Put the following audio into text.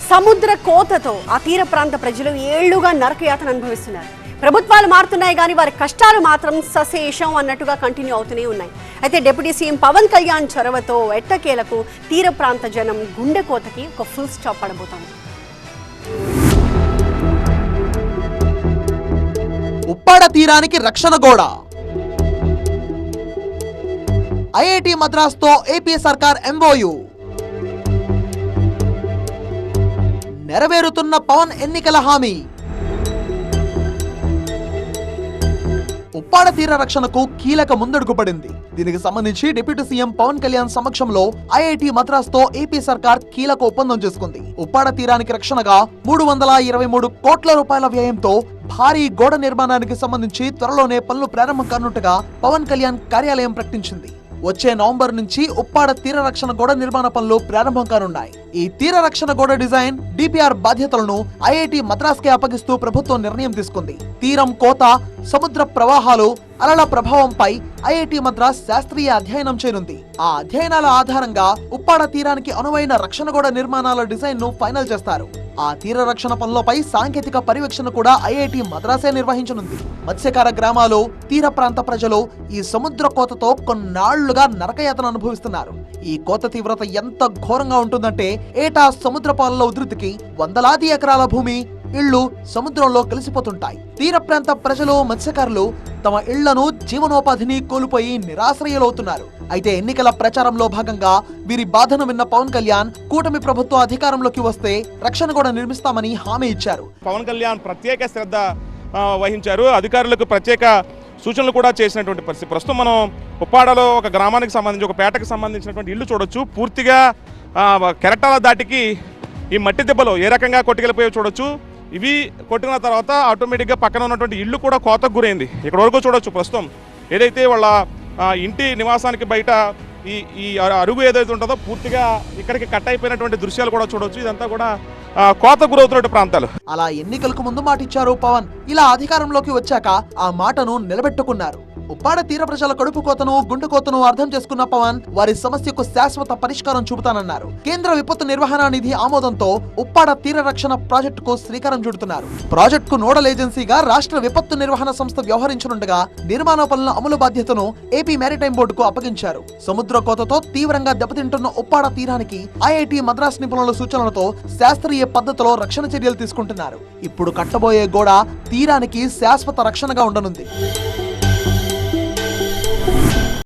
సముద్ర కోతతో ఆ తీర ప్రాంత ప్రజలు ఏళ్లుగా నరకయాతన అనుభవిస్తున్నారు. ప్రభుత్వాలు మారుతున్నాయి కానీ వారి కష్టాలు మాత్రం సశేషం అన్నట్టుగా కంటిన్యూ అవుతూనే ఉన్నాయి. అయితే డిప్యూటీ సీఎం పవన్ కళ్యాణ్ చొరవతో ఎట్టకేలకు తీర ప్రాంత జనం గుండె కోతకి ఒక ఫుల్ స్టాప్ పడబోతోంది. ఉప్పాడ తీరానికి రక్షణ గోడ. ఐఐటి మద్రాస్తో ఏపీ సర్కార్ ఎంఓయు. నెరవేరుతున్న పవన్ ఎన్నికల హామీ. ఉప్పాడ తీర రక్షణకు కీలక ముందడుగు పడింది. దీనికి సంబంధించి డిప్యూటీ సీఎం పవన్ కళ్యాణ్ సమక్షంలో ఐఐటి మద్రాస్తో ఏపీ సర్కార్ కీలక ఒప్పందం చేసుకుంది. ఉప్పాడ తీరానికి రక్షణగా 323 కోట్ల రూపాయల వ్యయంతో భారీ గోడ నిర్మాణానికి సంబంధించి త్వరలోనే పనులు ప్రారంభం కానున్నట్టుగా పవన్ కళ్యాణ్ కార్యాలయం ప్రకటించింది. వచ్చే నవంబర్ నుంచి ఉప్పాడ తీర రక్షణ గోడ నిర్మాణ పనులు ప్రారంభం కానున్నాయి. ఈ తీర రక్షణ గోడ డిజైన్, డిపిఆర్ బాధ్యతలను ఐఐటి మద్రాస్ కి అప్పగిస్తూ ప్రభుత్వం నిర్ణయం తీసుకుంది. తీరం కోత, సముద్ర ప్రవాహాలు, అలల ప్రభావంపై ఐఐటి మద్రాస్ శాస్త్రీయ అధ్యయనం చేయనుంది. ఆ అధ్యయనాల ఆధారంగా ఉప్పాడ తీరానికి అనువైన రక్షణ గోడ నిర్మాణాల డిజైన్ ను ఫైనల్ చేస్తారు. ఆ తీర రక్షణ పనులపై సాంకేతిక పర్యవేక్షణ కూడా ఐఐటి మద్రాసే నిర్వహించనుంది. మత్స్యకార గ్రామాలు, తీర ప్రాంత ప్రజలు ఈ సముద్ర కోతతో కొన్నాళ్లుగా నరకయాతన అనుభవిస్తున్నారు. ఈ కోత తీవ్రత ఎంత ఘోరంగా ఉంటుందంటే ఏటా సముద్ర పాలల ఉధృతికి వందలాది ఎకరాల భూమి, ఇళ్లు సముద్రంలో కలిసిపోతుంటాయి. తీర ప్రాంత ప్రజలు, మత్స్యకారులు తమ ఇళ్లను, జీవనోపాధిని కోల్పోయి నిరాశ్రయులవుతున్నారు. అయితే ఎన్నికల ప్రచారంలో భాగంగా వీరి బాధను విన్న పవన్ కళ్యాణ్ కూటమి ప్రభుత్వం అధికారంలోకి వస్తే రక్షణ కూడా నిర్మిస్తామని హామీ ఇచ్చారు. పవన్ కళ్యాణ్ ప్రత్యేక శ్రద్ధ వహించారు. అధికారులకు ప్రత్యేక సూచనలు కూడా చేసినటువంటి పరిస్థితి. ప్రస్తుతం మనం ఉప్పాడలో ఒక గ్రామానికి సంబంధించి, ఒక పేటకు సంబంధించినటువంటి ఇల్లు చూడొచ్చు. పూర్తిగా కెరటాల దాటికి ఈ మట్టి దెబ్బలు ఏ రకంగా కొట్టుకెళ్ళిపోయో చూడొచ్చు. ఇవి కొట్టిన తర్వాత ఆటోమేటిక్గా పక్కన ఉన్నటువంటి ఇల్లు కూడా కోతకు గురైంది. ఇక్కడ వరకు చూడొచ్చు. ప్రస్తుతం ఏదైతే వాళ్ళ ఇంటి నివాసానికి బయట ఈ అరుగు ఏదైతే ఉంటుందో పూర్తిగా ఇక్కడికి కట్ అయిపోయినటువంటి దృశ్యాలు కూడా చూడొచ్చు. ఇదంతా కూడా కోత గురవుతున్న ప్రాంతాలు. అలా ఎన్నికలకు ముందు మాట ఇచ్చారు పవన్. ఇలా అధికారంలోకి వచ్చాక ఆ మాటను నిలబెట్టుకున్నారు. ఉప్పాడ తీర ప్రజల కడుపు కోతను, గుండె కోతను అర్థం చేసుకున్న పవన్ వారి సమస్యకు శాశ్వత పరిష్కారం చూపుతానన్నారు. కేంద్ర విపత్తు నిర్వహణ నిధి ఆమోదంతో ఉప్పాడ తీర రక్షణ ప్రాజెక్టుకు శ్రీకారం చుడుతున్నారు. ప్రాజెక్టుకు నోడల్ ఏజెన్సీగా రాష్ట్ర విపత్తు నిర్వహణ సంస్థ వ్యవహరించనుండగా నిర్మాణ పనుల అమలు బాధ్యతను ఏపీ మ్యారిటైమ్ బోర్డుకు అప్పగించారు. సముద్ర కోతతో తీవ్రంగా దెబ్బతింటున్న ఉప్పాడ తీరానికి ఐఐటి మద్రాస్ నిపుణుల సూచనలతో శాస్త్రీయ పద్ధతిలో రక్షణ చర్యలు తీసుకుంటున్నారు. ఇప్పుడు కట్టబోయే గోడ తీరానికి శాశ్వత రక్షణగా ఉండనుంది.